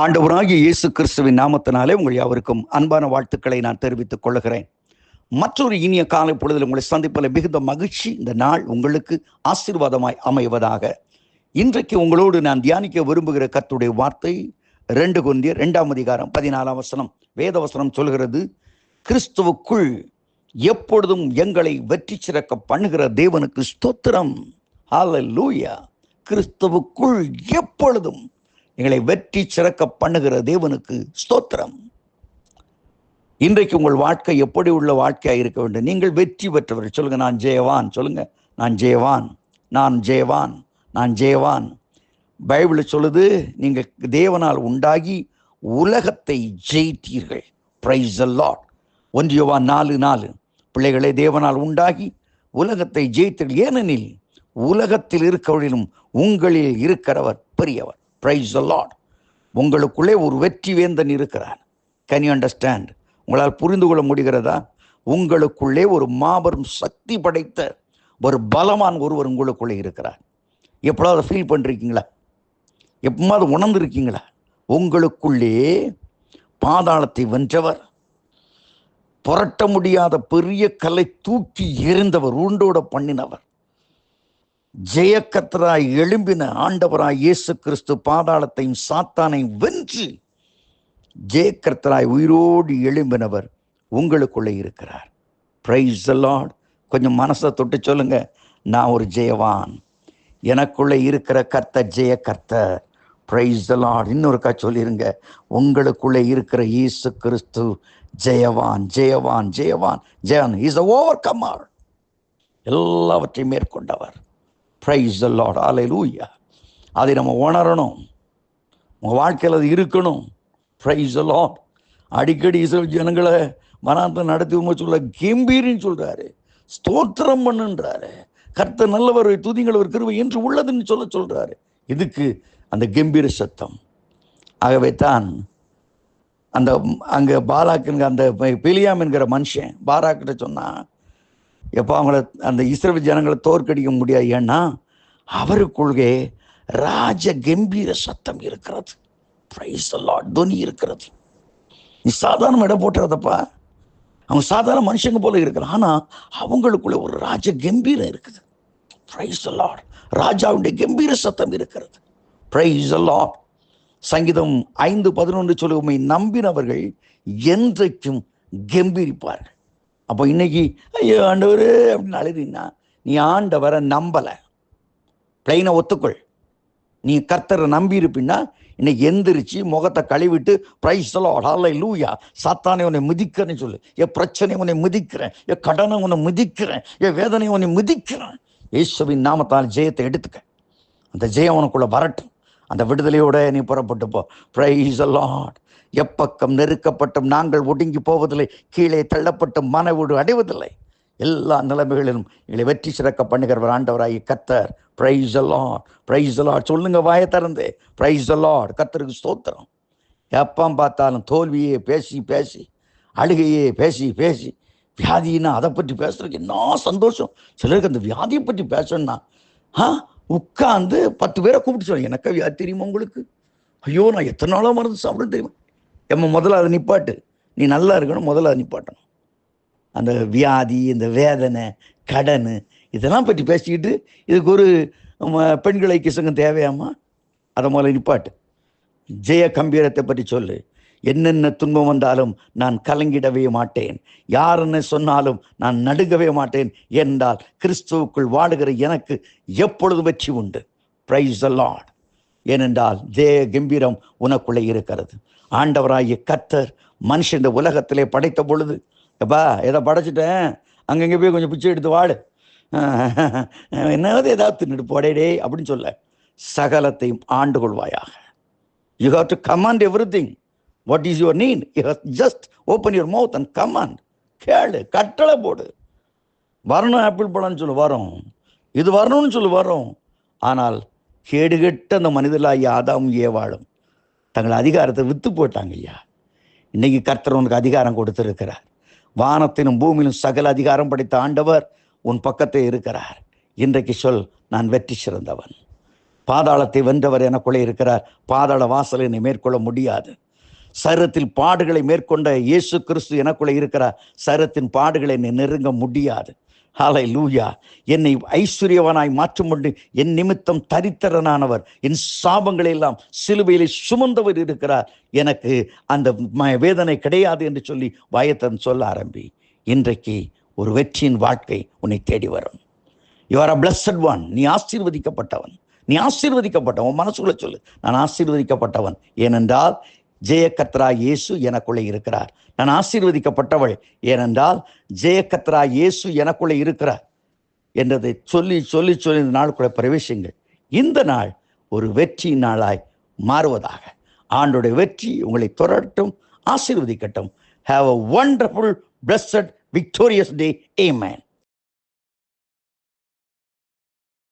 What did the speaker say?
ஆண்டவராகிய இயேசு கிறிஸ்துவின் நாமத்தினாலே உங்கள் யாவருக்கும் அன்பான வாழ்த்துக்களை நான் தெரிவித்துக் கொள்கிறேன். மற்றொரு இனிய காலை பொழுதில் உங்களை சந்திப்பதில் மிகுந்த மகிழ்ச்சி. இந்த நாள் உங்களுக்கு ஆசீர்வாதமாய் அமைவதாக. இன்றைக்கு உங்களோடு நான் தியானிக்க விரும்புகிற கர்த்தருடைய வார்த்தை 2 கொரிந்தியர் 2:14 வேதவசனம் சொல்கிறது, கிறிஸ்துவுக்குள் எப்பொழுதும் எங்களை வெற்றி சிறக்க பண்ணுகிற தேவனுக்கு ஸ்தோத்திரம். ஹல்லேலூயா. கிறிஸ்துவுக்குள் எப்பொழுதும் எங்களை வெற்றி சிறக்க பண்ணுகிற தேவனுக்கு ஸ்தோத்திரம். இன்றைக்கு உங்கள் வாழ்க்கை எப்படி உள்ள வாழ்க்கையாக இருக்க வேண்டும்? நீங்கள் வெற்றி பெற்றவர். சொல்லுங்க, நான் ஜெயவான். சொல்லுங்க, நான் ஜெயவான், நான் ஜெயவான், நான் ஜெயவான். பைபிள் சொல்லுது, நீங்கள் தேவனால் உண்டாகி உலகத்தை ஜெயித்தீர்கள். Praise the Lord. 1 யோவான் 4:4. பிள்ளைகளே, தேவனால் உண்டாகி உலகத்தை ஜெயித்தீர்கள், ஏனெனில் உலகத்தில் இருக்கிறவரிலும் உங்களில் இருக்கிறவர் பெரியவர். Praise the Lord. உங்களுக்குள்ளே ஒரு வெற்றி வேந்தன் இருக்கிறார். Can you understand? உங்களால் புரிந்து கொள்ள முடிகிறதா? உங்களுக்குள்ளே ஒரு மாபெரும் சக்தி படைத்த ஒரு பலமான ஒருவர் உங்களுக்குள்ளே இருக்கிறார். எப்பொழுது ஃபீல் பண்ணிருக்கீங்களா? எப்போது உணர்ந்திருக்கீங்களா? உங்களுக்குள்ளே பாதாளத்தை வென்றவர், புரட்ட முடியாத பெரிய கல்லை தூக்கி எறிந்தவர், உருண்டோட பண்ணினவர், ஜெயக்கர்த்தராய் எழும்பின ஆண்டவராய் இயேசு கிறிஸ்து பாதாளத்தையும் சாத்தானை வென்று ஜெயக்கர்த்தராய் உயிரோடு எழும்பினவர் உங்களுக்குள்ளே இருக்கிறார். Praise the Lord. கொஞ்சம் மனசை தொட்டு சொல்லுங்க, நான் ஒரு ஜெயவான். எனக்குள்ளே இருக்கிற கர்த்தர் ஜெயக்கர்த்தர். Praise the Lord. இன்னொருக்கா சொல்லிருங்க, உங்களுக்குள்ளே இருக்கிற இயேசு கிறிஸ்து ஜெயவான், ஜெயவான், ஜெயவான், ஜெயவான். Is a overcomer. எல்லாவற்றையும் மேற்கொண்டவர். Praise the Lord. ஹல்லேலூயா. அதை நம்ம உணரணும். உங்கள் வாழ்க்கையில் அது இருக்கணும். Praise the Lord. அடிக்கடி இஸ்ரவேல் ஜனங்களை வனாந்தரம் நடத்தி சொல்ல கம்பீரின்னு சொல்றாரு, ஸ்தோத்திரம் பண்ணுன்றாரு, கர்த்தர் நல்லவர், துதிங்கள் அவர் கிருபை என்று உள்ளதுன்னு சொல்றாரு. இதுக்கு அந்த கம்பீர சத்தம். ஆகவே தான் அந்த அங்கே பாராக்கு, அந்த பிலியாம் என்கிற மனுஷன் பாராக்கிட்ட சொன்னா, எப்போ அவங்கள அந்த இஸ்ரவேல் ஜனங்களை தோற்கடிக்க முடியாது. ஏன்னா அவருக்குள்ளே ராஜ கம்பீர சத்தம் இருக்கிறது. Praise the Lord. துனி இருக்கிறது. நீ சாதாரண இடம் போட்டுறதப்பா, அவங்க சாதாரண மனுஷங்க போல இருக்கிறான், ஆனா அவங்களுக்குள்ள ஒரு ராஜ கம்பீரம் இருக்குது. Praise the Lord. ராஜாவுடைய கம்பீர சத்தம் இருக்கிறது. Praise the Lord. சங்கீதம் 5:11 சொல்லி, உம்மை நம்பினவர்கள் என்றைக்கும் கம்பீரிப்பார்கள். அப்போ இன்னைக்கு ஐயோ ஆண்டவர் அப்படின்னு அழுதினா, நீ ஆண்டவரை நம்பலை. பிளைனை ஒத்துக்கொள். நீ கர்த்தரை நம்பி இருப்பின்னா இன்னைக்கு எந்திரிச்சு முகத்தை கழுவிட்டு பிரைஸ் தி லார்ட், ஹல்லேலூயா, சாத்தானை உன்னை மிதிக்கிறேன்னு சொல்லு. என் பிரச்சனை உன்னை மிதிக்கிறேன், என் கடனை உன்னை மிதிக்கிறேன், என் வேதனை உன்னை மிதிக்கிறேன். இயேசுவின் நாமத்தால் ஜெயத்தை எடுத்துக்க. அந்த ஜெயம் உனக்குள்ள வரட்டும். அந்த விடுதலையோட நீ புறப்பட்டு போ. Praise the Lord. எப்பக்கம் நெருக்கப்பட்டும் நாங்கள் ஒடுங்கி போவதில்லை, கீழே தள்ளப்பட்டும் மனவீடு அடைவதில்லை. எல்லா நிலைமைகளிலும் எங்களை வெற்றி சிறக்க பண்ணுகிறவர் ஆண்டவராகி கர்த்தர். Praise the Lord, praise the Lord. சொல்லுங்க வாயை திறந்து, பிரைஸ் தி லார்ட். கர்த்தருக்கு ஸ்தோத்திரம். எப்போ பார்த்தாலும் தோல்வியே பேசி பேசி, அழுகையே பேசி பேசி, வியாதினா அதை பற்றி பேசுறதுக்கு என்ன சந்தோஷம். சிலருக்கு அந்த வியாதியை பற்றி பேசணும்னா உட்காந்து 10 பேரை கூப்பிட்டு சொல்லுங்க, எனக்கு வியாதி தெரியுமா உங்களுக்கு? ஐயோ, நான் எத்தனை நாளாக மருந்து சாப்பிட தெரியுமா? முதல்ல அதை நிப்பாட்டு. நீ நல்லா இருக்கணும், முதல்ல அதை நிப்பாட்டணும். அந்த வியாதி, இந்த வேதனை, கடன், இதெல்லாம் பற்றி பேசிக்கிட்டு இதுக்கு ஒரு பெண்களை கிசங்கம் தேவையாமா? அதை முதல்ல நிப்பாட்டு. ஜெய கம்பீரத்தை பற்றி சொல்லு. என்னென்ன துன்பம் வந்தாலும் நான் கலங்கிடவே மாட்டேன், யார் என்ன சொன்னாலும் நான் நடுங்கவே மாட்டேன் என்றால் கிறிஸ்துவுக்குள் வாடுகிற எனக்கு எப்பொழுது வெற்றி உண்டு. Praise the Lord. ஏனென்றால் ஜெய கம்பீரம் உனக்குள்ளே இருக்கிறது. ஆண்டவராகிய கர்த்தர் மனுஷன் இந்த உலகத்திலே படைத்த பொழுது, எப்பா எதை படைச்சிட்டேன், அங்கங்கே போய் கொஞ்சம் பிச்சை எடுத்து வாடு, என்னது ஏதாவது தின்னுட்டு போடே அப்படின்னு சொல்ல, சகலத்தையும் ஆண்டு கொள்வாயாக. You have to command everything. What is your need? You have just open your mouth and command. கேளு, கட்டளை போடு. வரணும் ஆப்பிள் பழம்னு சொல்லு, வரும். இது வரணும்னு சொல்லு, வரும். ஆனால் கேடுகெட்ட அந்த மனிதர்களாகிய ஆதாமும் ஏவாளும் தங்கள் அதிகாரத்தை வித்து போட்டாங்க ஐயா. இன்னைக்கு கர்த்தர் உனக்கு அதிகாரம் கொடுத்திருக்கிறார். வானத்திலும் பூமியிலும் சகல அதிகாரம் படைத்த ஆண்டவர் உன் பக்கத்தே இருக்கிறார். இன்றைக்கு சொல், நான் வெற்றி சிறந்தவன். பாதாளத்தை வென்றவர் எனக்குள்ளே இருக்கிறார். பாதாள வாசலை என்னை மேற்கொள்ள முடியாது. சரீரத்தில் பாடுகளை மேற்கொண்ட இயேசு கிறிஸ்து எனக்குள்ளே இருக்கிறார். சரீரத்தின் பாடுகளை என்னை நெருங்க முடியாது. ஹல்லேலூயா. என்னை ஐஸ்வர்யவனாய் மாற்றும்படி என் நிமித்தம் தரித்திரனானவர், என் சாபங்களை எல்லாம் சிலுவையிலே சுமந்தவர் இருக்கிறார். எனக்கு அந்த வேதனை கிடையாது என்று சொல்லி வாயத்தன் சொல்ல ஆரம்பி. இன்றைக்கு ஒரு வெற்றியின் வாழ்க்கை உன்னை தேடி வரும். You are a blessed one. நீ ஆசீர்வதிக்கப்பட்டவன். நீ ஆசீர்வதிக்கப்பட்டவன். மனசுக்குள்ள சொல்லு, நான் ஆசீர்வதிக்கப்பட்டவன். ஏனென்றால் ஜெயகத்ரா இயேசு எனக்குள்ளே இருக்கிறார். நான் ஆசீர்வதிக்கப்பட்டவள், ஏனென்றால் ஜெயகத்ரா இயேசு எனக்குள்ளே இருக்கிறார் என்றதை சொல்லி சொல்லி சொல்லி இந்த நாளுக்குள்ளே பிரவேசிங்கள். இந்த நாள் ஒரு வெற்றி நாளாய் மாறுவதாக. ஆண்டோடைய வெற்றி உங்களை தொடரட்டும், ஆசீர்வதிக்கட்டும். Have a wonderful, blessed, victorious day. Amen.